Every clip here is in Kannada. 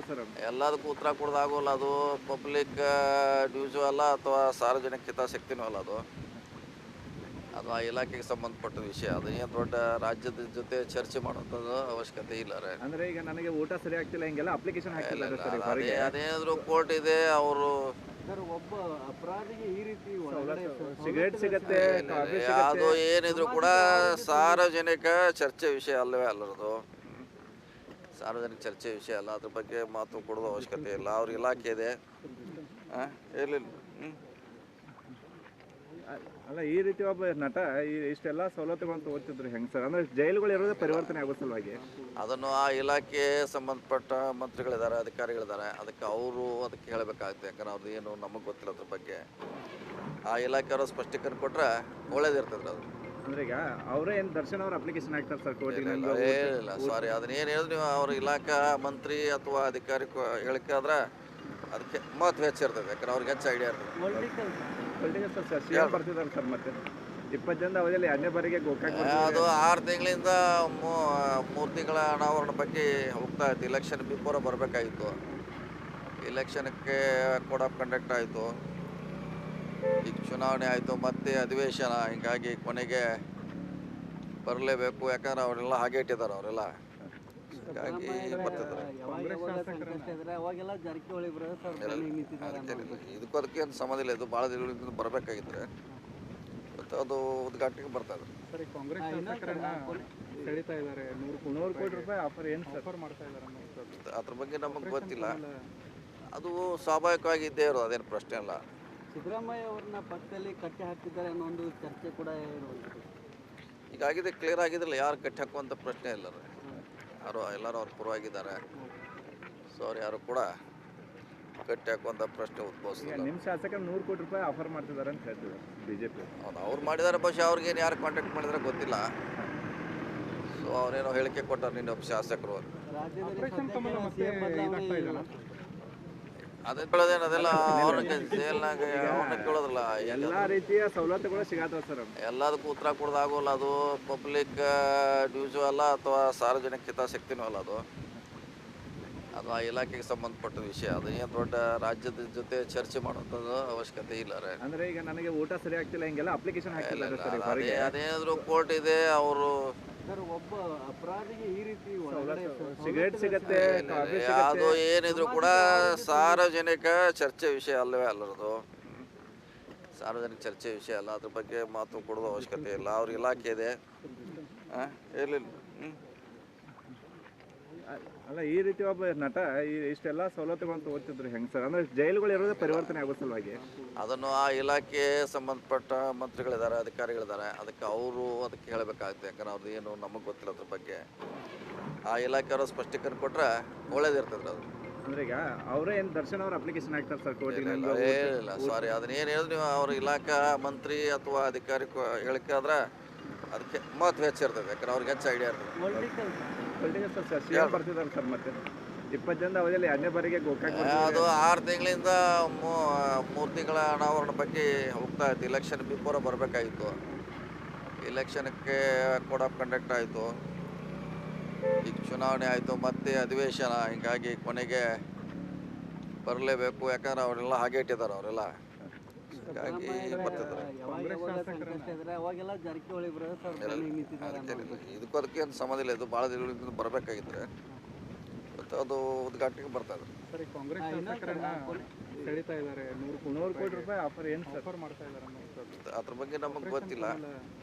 ಸರ್ ಎಲ್ಲದಕ್ಕೂ ಉತ್ತರ ಕೊಡೋದಾಗೋಲ್ಲ. ಅದು ಪಬ್ಲಿಕ್ ನ್ಯೂಸು ಅಲ್ಲ ಅಥವಾ ಸಾರ್ವಜನಿಕ ಹಿತಾಸಕ್ತಿನೂ ಅಲ್ಲ. ಅದು ಆ ಇಲಾಖೆಗೆ ಸಂಬಂಧಪಟ್ಟ ವಿಷಯ. ಅದು ಏನು ದೊಡ್ಡ ರಾಜ್ಯದ ಜೊತೆ ಚರ್ಚೆ ಮಾಡುವಂಥದ್ದು ಅವಶ್ಯಕತೆ ಇಲ್ಲ ರೀ. ಅಂದ್ರೆ ಈಗ ನನಗೆ ಊಟ ಸರಿ ಆಗ್ತಿಲ್ಲ ಹಿಂಗೆಲ್ಲ ಅಪ್ಲಿಕೇಶನ್ ಹಾಕಿದ್ದಾರೆ ಸರ್ ಅದೇ ಹೊರಗೆ. ಅದೇನಾದರೂ ಕೋರ್ಟ್ ಇದೆ, ಅವರು ಸರ್ ಒಬ್ಬ ಅಪರಾಧಿಗೆ ಈ ರೀತಿ ಸಿಗರೇಟ್ ಸಿಗತ್ತೆ, ಕಾಫಿ ಅದು ಸಿಗತ್ತೆ. ಏನಿದ್ರು ಕೂಡ ಸಾರ್ವಜನಿಕ ಚರ್ಚೆ ವಿಷಯ ಅಲ್ಲವೇ ಅಲ್ಲರದು. ಸಾರ್ವಜನಿಕ ಚರ್ಚೆ ವಿಷಯ ಅಲ್ಲ, ಅದ್ರ ಬಗ್ಗೆ ಮಾತು ಕೊಡೋದು ಅವಶ್ಯಕತೆ ಇಲ್ಲ. ಅವ್ರ ಇಲಾಖೆ ಇದೆ, ಇರಲಿಲ್ಲ. ಅಲ್ಲ ಈ ರೀತಿ ಒಬ್ಬ ನಟ ಇಷ್ಟೆಲ್ಲ ಸವಲತ್ತುಗಳನ್ನು ತಗೋತಿದ್ರು ಹೆಂಗೆ ಸರ್? ಅಂದ್ರೆ ಜೈಲುಗಳು ಇರೋದೇ ಪರಿವರ್ತನೆ ಆಗೋ ಸಲುವಾಗಿ. ಅದನ್ನು ಆ ಇಲಾಖೆ ಸಂಬಂಧಪಟ್ಟ ಮಂತ್ರಿಗಳಿದ್ದಾರೆ, ಅಧಿಕಾರಿಗಳಿದ್ದಾರೆ, ಅದಕ್ಕೆ ಹೇಳಬೇಕಾಗುತ್ತೆ. ಯಾಕಂದ್ರೆ ಅವ್ರದ್ದು ಏನು ನಮಗೆ ಗೊತ್ತಿಲ್ಲ ಅದ್ರ ಬಗ್ಗೆ. ಆ ಇಲಾಖೆಯವರು ಸ್ಪಷ್ಟೀಕರಣ ಕೊಟ್ಟರೆ ಒಳ್ಳೇದಿರ್ತದೆ ಅದು. ಅಂದ್ರೆ ಈಗ ಅವರೇ ಏನು ದರ್ಶನ್ ಅವ್ರ ಅಪ್ಲಿಕೇಶನ್ ಹಾಕ್ತಾರೆ ಸರ್ ಕೋರ್ಟಿಗೆ? ಇಲ್ಲ ಸಾರಿ, ಅದನ್ನೇನು ಹೇಳಿದ್ರು ನೀವು ಅವ್ರ ಇಲಾಖಾ ಮಂತ್ರಿ ಅಥವಾ ಅಧಿಕಾರಿ ಹೇಳಿಕೆ ಆದ್ರೆ ಅದಕ್ಕೆ ಮಹತ್ವ ಹೆಚ್ಚಿರ್ತದೆ. ಯಾಕಂದ್ರೆ ಅವ್ರಿಗೆ ಹೆಚ್ಚು ಐಡಿಯಾ ಇರ್ತದೆ. ಪೊಲಿಟಿಕಲ್ ಸರ್ ಸಿಎಂ ಬರ್ತಿದ್ದಾರೆ ಸರ್ ಮತ್ತೆ 20 ಜನದ ಅವಧಿಯಲ್ಲಿ 2ನೇ ಬಾರಿಗೆ ಗೋಕಾಕ್ ಅದು 6 ತಿಂಗಳಿಂದ 3 ತಿಂಗಳ ಅನಾವರಣ ಬಗ್ಗೆ ಹೋಗ್ತಾ ಇತ್ತು. ಇಲೆಕ್ಷನ್ ಬಿಫೋರ ಬರಬೇಕಾಗಿತ್ತು. ಇಲೆಕ್ಷನ್ಗೆ ಕೋಡ್ ಆಫ್ ಕಂಡಕ್ಟ್ ಆಯಿತು, ಈಗ ಚುನಾವಣೆ ಆಯಿತು, ಮತ್ತೆ ಅಧಿವೇಶನ. ಹೀಗಾಗಿ ಕೊನೆಗೆ ಬರಲೇಬೇಕು. ಯಾಕಂದ್ರೆ ಅವರೆಲ್ಲ ಹಾಗೆ ಇಟ್ಟಿದ್ದಾರೆ ಅವರೆಲ್ಲ. ಹೀಗಾಗಿ ಬರ್ತಿದ್ದಾರೆ. ಇದಕ್ಕೂ ಅದಕ್ಕೇನು ಸಂಬಂಧ ಇಲ್ಲ. ಇದು ಭಾಳ ದಿನಗಳಿಂದ ಬರಬೇಕಾಗಿದ್ರೆ ಮತ್ತು ಅದು ಉದ್ಘಾಟನೆಗೆ ಬರ್ತಾ ಇದೆ. ಸರಿ, ಕಾಂಗ್ರೆಸ್ ಶಾಸಕರನ್ನ ಸೆಳೀತಾ ಇದ್ದಾರೆ. 100 ಕೋಟಿ ರೂಪಾಯಿ ಆಫರ್ ಏನು ಆಫರ್ ಮಾಡ್ತಾ ಇದ್ದಾರೆ ಅದ್ರ ಬಗ್ಗೆ ನಮಗೆ ಗೊತ್ತಿಲ್ಲ. ಅದು ಸ್ವಾಭಾವಿಕವಾಗಿ ಇದ್ದೇ ಇರೋದು, ಅದೇನು ಪ್ರಶ್ನೆ ಅಲ್ಲ. ಸಿದ್ದರಾಮಯ್ಯ ಅವ್ರನ್ನ ಪಕ್ಕದಲ್ಲಿ ಕಟ್ಟಿ ಹಾಕಿದ್ದಾರೆ ಅನ್ನೋ ಒಂದು ಚರ್ಚೆ ಕೂಡ ಇರುವಂಥದ್ದು. ಈಗಾಗಿದೆ, ಕ್ಲಿಯರ್ ಆಗಿದ್ರಲ್ಲ, ಯಾರು ಕಟ್ಟಿ ಹಾಕುವಂಥ ಪ್ರಶ್ನೆ ಇಲ್ಲ ರೀ. ಎಲ್ಲರೂ ಅವ್ರ ಪರವಾಗಿದ್ದಾರೆ. ಸೊ ಅವ್ರು ಯಾರು ಕೂಡ ಕಟ್ಟಿ ಹಾಕುವಂಥ ಪ್ರಶ್ನೆ ಉದ್ಭವಿಸಿಲ್ಲ. ನಿಮ್ಮ ಶಾಸಕ 100 ಕೋಟಿ ರೂಪಾಯಿ ಆಫರ್ ಮಾಡ್ತಿದ್ದಾರೆ ಅಂತ ಹೇಳ್ತಿದ್ದಾರೆ ಬಿಜೆಪಿ. ಹೌದು, ಅವ್ರು ಮಾಡಿದ್ದಾರೆ. ಬಹುಶಃ ಅವ್ರಿಗೇನು ಯಾರು ಕಾಂಟ್ಯಾಕ್ಟ್ ಮಾಡಿದ್ರೆ ಗೊತ್ತಿಲ್ಲ. ಸೊ ಅವ್ರೇನೋ ಹೇಳಿಕೆ ಕೊಟ್ಟಾರೆ ನಿನ್ನ ಶಾಸಕರು. ಅದೇ ಕೇಳೋದೇನು, ಅದೆಲ್ಲ ಅವ್ರನ್ನ ಜೈಲ್ನಾಗ ಅವ್ರನ್ನ ಕೇಳೋದಿಲ್ಲ. ಎಲ್ಲ ರೀತಿಯ ಸವಲತ್ತುಗಳು ಸಿಗತ್ತವ ಸರ್. ಎಲ್ಲದಕ್ಕೂ ಉತ್ತರ ಕೊಡೋದಾಗೋಲ್ಲ. ಅದು ಪಬ್ಲಿಕ್ ನ್ಯೂಸು ಅಲ್ಲ ಅಥವಾ ಸಾರ್ವಜನಿಕ ಹಿತಾಸಕ್ತಿನೂ ಅಲ್ಲ. ಅದು ಆ ಇಲಾಖೆಗೆ ಸಂಬಂಧಪಟ್ಟ ವಿಷಯ. ಅದು ಏನು ದೊಡ್ಡ ರಾಜ್ಯದ ಜೊತೆ ಚರ್ಚೆ ಮಾಡುವಂಥದ್ದು ಅವಶ್ಯಕತೆ ಇಲ್ಲ ರೀ. ಅಂದ್ರೆ ಈಗ ನನಗೆ ಊಟ ಸರಿ ಆಗ್ತಿಲ್ಲ ಹಿಂಗೆಲ್ಲ ಅಪ್ಲಿಕೇಶನ್ ಹಾಕಿದ್ದಾರೆ ಸರ್ ಹೊರಗೆ. ಅದೇನಾದರೂ ಕೋರ್ಟ್ ಇದೆ, ಅವರು ಸರ್ ಒಬ್ಬ ಅಪರಾಧಿಗೆ ಈ ರೀತಿ ಸಿಗರೇಟ್ ಸಿಗತ್ತೆ, ಕಾಫಿ ಅದು ಏನಿದ್ರು ಕೂಡ ಸಾರ್ವಜನಿಕ ಚರ್ಚೆ ವಿಷಯ ಅಲ್ಲವೇ ಅಲ್ಲರದು. ಸಾರ್ವಜನಿಕ ಚರ್ಚೆ ವಿಷಯ ಅಲ್ಲ, ಅದ್ರ ಬಗ್ಗೆ ಮಾತು ಕೊಡೋದು ಅವಶ್ಯಕತೆ ಇಲ್ಲ. ಅವ್ರ ಇಲಾಖೆ ಇದೆ, ಇರಲಿಲ್ಲ. ಅಲ್ಲ ಈ ರೀತಿ ಒಬ್ಬ ನಟ ಇಷ್ಟೆಲ್ಲ ಸವಲತ್ತುಗಳನ್ನು ತಗೋತಿದ್ರು ಹೆಂಗೆ ಸರ್? ಅಂದ್ರೆ ಜೈಲುಗಳು ಇರೋದೇ ಪರಿವರ್ತನೆ ಆಗೋ ಸಲುವಾಗಿ. ಅದನ್ನು ಆ ಇಲಾಖೆ ಸಂಬಂಧಪಟ್ಟ ಮಂತ್ರಿಗಳಿದ್ದಾರೆ, ಅಧಿಕಾರಿಗಳಿದ್ದಾರೆ, ಅದಕ್ಕೆ ಹೇಳಬೇಕಾಗುತ್ತೆ. ಯಾಕಂದ್ರೆ ಅವ್ರದ್ದು ಏನು ನಮಗೆ ಗೊತ್ತಿಲ್ಲ ಅದ್ರ ಬಗ್ಗೆ. ಆ ಇಲಾಖೆಯವರು ಸ್ಪಷ್ಟೀಕರಣ ಕೊಟ್ಟರೆ ಒಳ್ಳೇದಿರ್ತದೆ ಅದು. ಅಂದ್ರೆ ಈಗ ಅವರೇ ಏನು ದರ್ಶನ್ ಅವ್ರ ಅಪ್ಲಿಕೇಶನ್ ಹಾಕ್ತಾರೆ ಸರ್ ಕೋರ್ಟಿಗೆ? ಇಲ್ಲ ಸಾರಿ, ಅದನ್ನೇನು ಹೇಳಿದ್ರು ನೀವು ಅವ್ರ ಇಲಾಖಾ ಮಂತ್ರಿ ಅಥವಾ ಅಧಿಕಾರಿ ಹೇಳಿಕೆ ಆದ್ರೆ ಅದಕ್ಕೆ ಮಹತ್ವ ಹೆಚ್ಚಿರ್ತದೆ. ಯಾಕಂದ್ರೆ ಅವ್ರಿಗೆ ಹೆಚ್ಚು ಐಡಿಯಾ ಇರ್ತದೆ. ಪೊಲಿಟಿಕಲ್ ಸರ್ ಸಿಎಂ ಬರ್ತಿದ್ದಾರೆ ಸರ್ ಮತ್ತೆ 20 ಜನದ ಅವಧಿಯಲ್ಲಿ 2ನೇ ಬಾರಿಗೆ ಗೋಕಾಕ್ ಅದು 6 ತಿಂಗಳಿಂದ 3 ತಿಂಗಳ ಅನಾವರಣ ಬಗ್ಗೆ ಹೋಗ್ತಾ ಇತ್ತು. ಇಲೆಕ್ಷನ್ ಬಿಫೋರ ಬರಬೇಕಾಗಿತ್ತು. ಇಲೆಕ್ಷನ್ಗೆ ಕೋಡ್ ಆಫ್ ಕಂಡಕ್ಟ್ ಆಯಿತು, ಈಗ ಚುನಾವಣೆ ಆಯಿತು, ಮತ್ತೆ ಅಧಿವೇಶನ. ಹೀಗಾಗಿ ಕೊನೆಗೆ ಬರಲೇಬೇಕು. ಯಾಕಂದ್ರೆ ಅವರೆಲ್ಲ ಹಾಗೆ ಇಟ್ಟಿದ್ದಾರೆ ಅವರೆಲ್ಲ. ಹೀಗಾಗಿ ಬರ್ತಿದ್ದಾರೆ. ಇದಕ್ಕೂ ಅದಕ್ಕೇನು ಸಂಬಂಧ ಇಲ್ಲ. ಇದು ಭಾಳ ದಿನಗಳಿಂದ ಬರಬೇಕಾಗಿದ್ರೆ ಮತ್ತು ಅದು ಉದ್ಘಾಟನೆಗೆ ಬರ್ತಾ ಇದೆ. ಸರಿ, ಕಾಂಗ್ರೆಸ್ ಶಾಸಕರನ್ನ ಸೆಳೀತಾ ಇದ್ದಾರೆ. 100 ಕೋಟಿ ರೂಪಾಯಿ ಆಫರ್ ಏನು ಆಫರ್ ಮಾಡ್ತಾ ಇದ್ದಾರೆ ಅದ್ರ ಬಗ್ಗೆ ನಮಗೆ ಗೊತ್ತಿಲ್ಲ.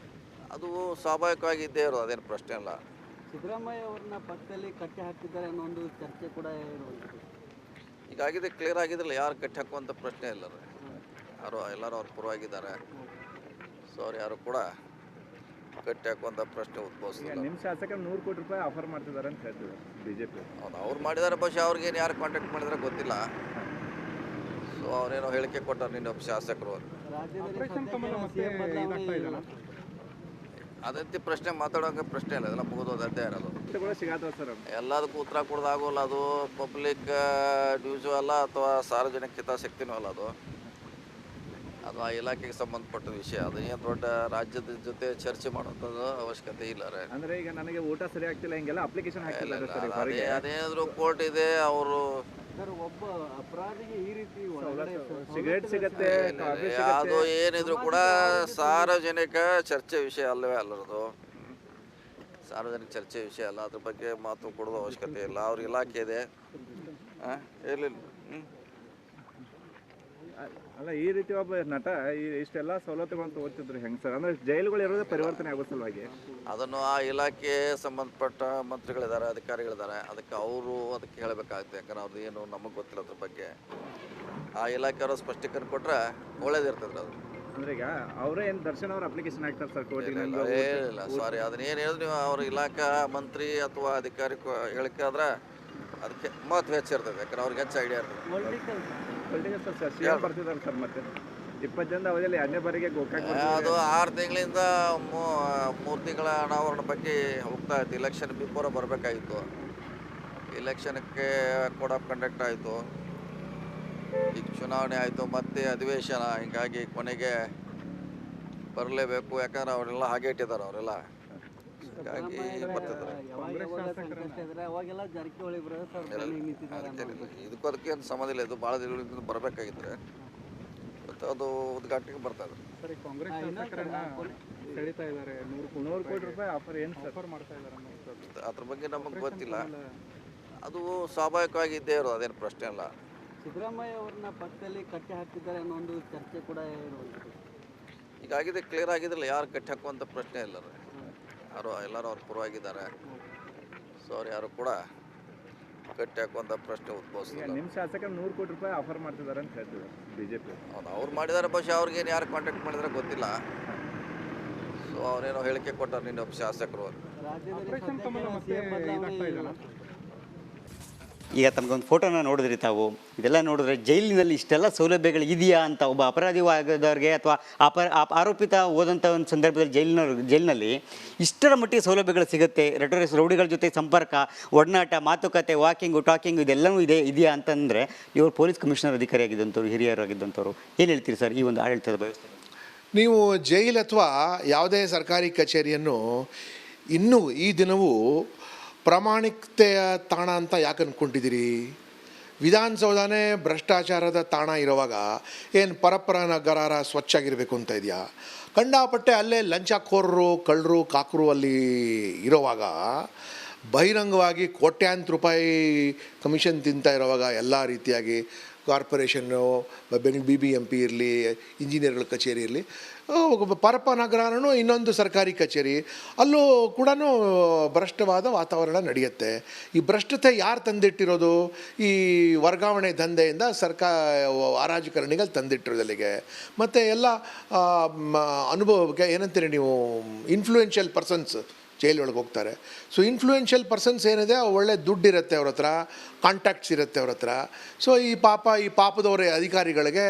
ಅದು ಸ್ವಾಭಾವಿಕವಾಗಿ ಇದ್ದೇ ಇರೋದು, ಅದೇನು ಪ್ರಶ್ನೆ ಅಲ್ಲ. ಸಿದ್ದರಾಮಯ್ಯ ಅವ್ರನ್ನ ಪಕ್ಕದಲ್ಲಿ ಕಟ್ಟಿ ಹಾಕಿದ್ದಾರೆ ಅನ್ನೋ ಒಂದು ಚರ್ಚೆ ಕೂಡ ಇರುವಂಥದ್ದು. ಈಗಾಗಿದೆ, ಕ್ಲಿಯರ್ ಆಗಿದ್ರಲ್ಲ, ಯಾರು ಕಟ್ಟಿ ಹಾಕುವಂಥ ಪ್ರಶ್ನೆ ಇಲ್ಲ ರೀ. ಎಲ್ಲರೂ ಅವ್ರ ಪರವಾಗಿದ್ದಾರೆ. ಸೊ ಅವ್ರು ಯಾರು ಕೂಡ ಕಟ್ಟಿ ಹಾಕುವಂಥ ಪ್ರಶ್ನೆ ಉದ್ಭವಿಸಿಲ್ಲ. ನಿಮ್ಮ ಶಾಸಕ 100 ಕೋಟಿ ರೂಪಾಯಿ ಆಫರ್ ಮಾಡ್ತಿದ್ದಾರೆ ಅಂತ ಹೇಳ್ತಿದ್ದಾರೆ ಬಿಜೆಪಿ. ಹೌದು, ಅವ್ರು ಮಾಡಿದ್ದಾರೆ. ಬಹುಶಃ ಅವ್ರಿಗೇನು ಯಾರು ಕಾಂಟ್ಯಾಕ್ಟ್ ಮಾಡಿದ್ರೆ ಗೊತ್ತಿಲ್ಲ. ಸೊ ಅವ್ರೇನೋ ಹೇಳಿಕೆ ಕೊಟ್ಟಾರೆ ನಿನ್ನ ಶಾಸಕರು. ಅದಂತೆ ಪ್ರಶ್ನೆ ಮಾತಾಡೋಕೆ ಪ್ರಶ್ನೆ ಇಲ್ಲ. ಅದೆಲ್ಲ ಮುಗಿದೋದು ಅದೇ ಇರೋದು. ಸಿಗತ್ತವ ಸರ್. ಎಲ್ಲದಕ್ಕೂ ಉತ್ತರ ಕೊಡೋದಾಗೋಲ್ಲ. ಅದು ಪಬ್ಲಿಕ್ ನ್ಯೂಸು ಅಲ್ಲ ಅಥವಾ ಸಾರ್ವಜನಿಕ ಹಿತಾಸಕ್ತಿನೂ ಅಲ್ಲ. ಅದು ಆ ಇಲಾಖೆಗೆ ಸಂಬಂಧಪಟ್ಟ ವಿಷಯ. ಅದು ಏನು ದೊಡ್ಡ ರಾಜ್ಯದ ಜೊತೆ ಚರ್ಚೆ ಮಾಡುವಂಥದ್ದು ಅವಶ್ಯಕತೆ ಇಲ್ಲ ರೀ. ಅಂದ್ರೆ ಈಗ ನನಗೆ ಊಟ ಸರಿ ಆಗ್ತಿಲ್ಲ ಹಿಂಗೆಲ್ಲ ಅಪ್ಲಿಕೇಶನ್ ಹಾಕಿದ್ದಾರೆ ಸರ್ ಹೊರಗೆ. ಅದೇನಾದರೂ ಕೋರ್ಟ್ ಇದೆ, ಅವರು ಒಬ್ಬ ಅಪರಾಧಿಗೆ ಈ ರೀತಿ ಒಳಗಡೆ ಸಿಗರೇಟ್ ಸಿಗತ್ತೆ, ಕಾಫಿ ಅದು ಸಿಗತ್ತೆ. ಏನಿದ್ರು ಕೂಡ ಸಾರ್ವಜನಿಕ ಚರ್ಚೆ ವಿಷಯ ಅಲ್ಲವೇ ಅಲ್ಲರದು. ಸಾರ್ವಜನಿಕ ಚರ್ಚೆ ವಿಷಯ ಅಲ್ಲ, ಅದ್ರ ಬಗ್ಗೆ ಮಾತು ಕೊಡೋದು ಅವಶ್ಯಕತೆ ಇಲ್ಲ. ಅವ್ರ ಇಲಾಖೆ ಇದೆ, ಇರಲಿಲ್ಲ. ಅಲ್ಲ, ಈ ರೀತಿ ಒಬ್ಬ ನಟ ಇಷ್ಟೆಲ್ಲ ಸವಲತ್ತುಗಳಂತ ಓದ್ತಿದ್ರು ಹೆಂಗೆ ಸರ್? ಅಂದ್ರೆ ಜೈಲುಗಳು ಇರೋದೇ ಪರಿವರ್ತನೆ ಆಗೋ ಸಲುವಾಗಿ. ಅದನ್ನು ಆ ಇಲಾಖೆ ಸಂಬಂಧಪಟ್ಟ ಮಂತ್ರಿಗಳಿದ್ದಾರೆ, ಅಧಿಕಾರಿಗಳಿದ್ದಾರೆ, ಅದಕ್ಕೆ ಅವರು ಅದಕ್ಕೆ ಹೇಳಬೇಕಾಗುತ್ತೆ. ಯಾಕಂದ್ರೆ ಅವ್ರದ್ದು ಏನು ನಮಗೆ ಗೊತ್ತಿಲ್ಲ ಅದ್ರ ಬಗ್ಗೆ. ಆ ಇಲಾಖೆಯವರು ಸ್ಪಷ್ಟೀಕರಣ ಕೊಟ್ಟರೆ ಒಳ್ಳೇದಿರ್ತದೆ ಅದು. ಅಂದ್ರೆ ಈಗ ಅವರೇ ಏನು ದರ್ಶನ್ ಅವ್ರ ಅಪ್ಲಿಕೇಶನ್ ಹಾಕ್ತಾರೆ ಸರ್ ಕೋರ್ಟಿಗೆ? ಇಲ್ಲ ಸಾರಿ, ಅದನ್ನ ಏನು ಹೇಳಿದ್ರು ನೀವು ಅವ್ರ ಇಲಾಖಾ ಮಂತ್ರಿ ಅಥವಾ ಅಧಿಕಾರಿ ಹೇಳಿಕೆ ಆದ್ರೆ ಅದಕ್ಕೆ ಮಹತ್ವ ಹೆಚ್ಚಿರ್ತದೆ. ಯಾಕಂದ್ರೆ ಅವ್ರಿಗೆ ಹೆಚ್ಚು ಐಡಿಯಾ ಇರ್ತದೆ. ಪೊಲಿಟಿಕಲ್ ಸರ್ ಸಿ ಎಂ ಬರ್ತಿದ್ದಾರೆ ಸರ್, ಮತ್ತೆ 20 ಜನದ ಅವಧಿಯಲ್ಲಿ 2ನೇ ಬಾರಿಗೆ ಗೋಕಾಕ್ ಅದು 6 ತಿಂಗಳಿಂದ 3 ತಿಂಗಳ ಅನಾವರಣ ಬಗ್ಗೆ ಹೋಗ್ತಾ ಇತ್ತು. ಇಲೆಕ್ಷನ್ ಬಿಫೋರ ಬರಬೇಕಾಗಿತ್ತು. ಇಲೆಕ್ಷನ್ಗೆ ಕೋಡ್ ಆಫ್ ಕಂಡಕ್ಟ್ ಆಯಿತು, ಈಗ ಚುನಾವಣೆ ಆಯಿತು, ಮತ್ತೆ ಅಧಿವೇಶನ. ಹೀಗಾಗಿ ಕೊನೆಗೆ ಬರಲೇಬೇಕು. ಯಾಕಂದ್ರೆ ಅವರೆಲ್ಲ ಹಾಗೆ ಇಟ್ಟಿದ್ದಾರೆ, ಅವರೆಲ್ಲ ಹೀಗಾಗಿ ಬರ್ತಿದ್ದಾರೆ. ಅವಾಗೆಲ್ಲ ಜಾರಕಿಹೊಳಿ ಇದಕ್ಕೂ ಅದಕ್ಕೇನು ಸಂಬಂಧ ಇಲ್ಲ. ಇದು ಭಾಳ ದಿನಗಳಿಂದ ಬರಬೇಕಾಗಿದ್ರೆ ಮತ್ತು ಅದು ಉದ್ಘಾಟನೆಗೆ ಬರ್ತಾ ಇದೆ. ಸರ್, ಕಾಂಗ್ರೆಸ್ ಶಾಸಕರನ್ನ ಸೆಳೀತಾ ಇದ್ದಾರೆ. 100 ಕೋಟಿ ರೂಪಾಯಿ ಆಫರ್ ಏನು ಆಫರ್ ಮಾಡ್ತಾ ಇದ್ದಾರೆ? ಅದ್ರ ಬಗ್ಗೆ ನಮಗೆ ಗೊತ್ತಿಲ್ಲ. ಅದು ಸ್ವಾಭಾವಿಕವಾಗಿ ಇದ್ದೇ ಇರೋದು, ಅದೇನು ಪ್ರಶ್ನೆ ಅಲ್ಲ. ಸಿದ್ದರಾಮಯ್ಯ ಅವ್ರನ್ನ ಪಕ್ಕದಲ್ಲಿ ಕಟ್ಟಿ ಹಾಕಿದ್ದಾರೆ ಅನ್ನೋ ಒಂದು ಚರ್ಚೆ ಕೂಡ ಈಗಾಗಿದೆ, ಕ್ಲಿಯರ್ ಆಗಿದ್ರಲ್ಲ, ಯಾರು ಕಟ್ಟಿ ಹಾಕುವಂಥ ಪ್ರಶ್ನೆ ಇಲ್ಲ. ಎಲ್ಲರೂ ಅವ್ರ ಪರವಾಗಿದ್ದಾರೆ. ಸೊ ಅವ್ರು ಯಾರು ಕೂಡ ಕಟ್ಟಿ ಹಾಕುವಂಥ ಪ್ರಶ್ನೆ ಉದ್ಭವಿಸಿಲ್ಲ. ನಿಮ್ಮ ಶಾಸಕರು 100 ಕೋಟಿ ರೂಪಾಯಿ ಆಫರ್ ಮಾಡ್ತಿದ್ದಾರೆ ಅಂತ ಹೇಳ್ತಿದ್ದಾರೆ ಬಿಜೆಪಿ. ಹೌದು, ಅವ್ರು ಮಾಡಿದ್ದಾರೆ. ಬಹುಶಃ ಅವ್ರಿಗೇನು ಯಾರು ಕಾಂಟ್ಯಾಕ್ಟ್ ಮಾಡಿದ್ರೆ ಗೊತ್ತಿಲ್ಲ. ಸೊ ಅವ್ರೇನೋ ಹೇಳಿಕೆ ಕೊಟ್ಟಾರೆ ನಿನ್ನೊಬ್ಬ ಶಾಸಕರು. ಈಗ ತಮಗೊಂದು ಫೋಟೋನ ನೋಡಿದ್ರಿ ತಾವು. ಇದೆಲ್ಲ ನೋಡಿದ್ರೆ ಜೈಲಿನಲ್ಲಿ ಇಷ್ಟೆಲ್ಲ ಸೌಲಭ್ಯಗಳು ಇದೆಯಾ ಅಂತ ಒಬ್ಬ ಅಪರಾಧಿವಾದವ್ರಿಗೆ ಅಥವಾ ಆರೋಪಿತ ಹೋದಂಥ ಒಂದು ಸಂದರ್ಭದಲ್ಲಿ ಜೈಲಿನಲ್ಲಿ ಇಷ್ಟರ ಮಟ್ಟಿಗೆ ಸೌಲಭ್ಯಗಳು ಸಿಗುತ್ತೆ. ರೌಡಿಗಳ ಜೊತೆ ಸಂಪರ್ಕ, ಒಡನಾಟ, ಮಾತುಕತೆ, ವಾಕಿಂಗು, ಟಾಕಿಂಗು ಇದೆಲ್ಲವೂ ಇದೆಯಾ ಅಂತಂದರೆ ಇವರು ಪೊಲೀಸ್ ಕಮಿಷನರ್ ಅಧಿಕಾರಿಯಾಗಿದ್ದಂಥವ್ರು, ಹಿರಿಯರಾಗಿದ್ದಂಥವ್ರು, ಏನು ಹೇಳ್ತೀರಿ ಸರ್ ಈ ಒಂದು ಆಡಳಿತದ ವ್ಯವಸ್ಥೆ? ನೀವು ಜೈಲ್ ಅಥವಾ ಯಾವುದೇ ಸರ್ಕಾರಿ ಕಚೇರಿಯನ್ನು ಇನ್ನೂ ಈ ದಿನವೂ ಪ್ರಾಮಾಣಿಕತೆಯ ತಾಣ ಅಂತ ಯಾಕೆ ಅಂದ್ಕೊಂಡಿದ್ದೀರಿ? ವಿಧಾನಸೌಧನೇ ಭ್ರಷ್ಟಾಚಾರದ ತಾಣ ಇರುವಾಗ ಏನು ಪರಪ್ಪರ ನಗರ ಸ್ವಚ್ಛಾಗಿರಬೇಕು ಅಂತ ಇದೆಯಾ? ಕಂಡಾಪಟ್ಟೆ ಅಲ್ಲೇ ಲಂಚಖೋರರು, ಕಳ್ಳರು, ಕಾಕರು ಅಲ್ಲಿ ಇರೋವಾಗ ಬಹಿರಂಗವಾಗಿ ಕೋಟ್ಯಾಂತರ ರೂಪಾಯಿ ಕಮಿಷನ್ ತಿಂತಾ ಇರೋವಾಗ ಎಲ್ಲ ರೀತಿಯಾಗಿ ಕಾರ್ಪೊರೇಷನ್ನು, BBMP ಇರಲಿ, ಇಂಜಿನಿಯರ್ಗಳ ಕಚೇರಿ ಇರಲಿ, ಪರಪ್ಪ ನಗರನೂ ಇನ್ನೊಂದು ಸರ್ಕಾರಿ ಕಚೇರಿ, ಅಲ್ಲೂ ಕೂಡ ಭ್ರಷ್ಟವಾದ ವಾತಾವರಣ ನಡೆಯುತ್ತೆ. ಈ ಭ್ರಷ್ಟತೆ ಯಾರು ತಂದಿಟ್ಟಿರೋದು? ಈ ವರ್ಗಾವಣೆ ದಂಧೆಯಿಂದ ಹರಾಜುಕರಣಿಗಳು ತಂದಿಟ್ಟಿರೋದಲ್ಲಿಗೆ. ಮತ್ತು ಎಲ್ಲ ಅನುಭವಕ್ಕೆ ಏನಂತೀರಿ ನೀವು, ಇನ್ಫ್ಲೂಯೆನ್ಷಿಯಲ್ ಪರ್ಸನ್ಸ್ ಜೈಲೊಳಗೆ ಹೋಗ್ತಾರೆ. ಸೊ ಇನ್ಫ್ಲೂಯೆನ್ಷಿಯಲ್ ಪರ್ಸನ್ಸ್ ಏನಿದೆ ಒಳ್ಳೆ ದುಡ್ಡಿರುತ್ತೆ ಅವ್ರ ಹತ್ರ, ಕಾಂಟ್ಯಾಕ್ಟ್ಸ್ ಇರುತ್ತೆ ಅವ್ರ ಹತ್ರ. ಸೊ ಈ ಪಾಪದವರ ಅಧಿಕಾರಿಗಳಿಗೆ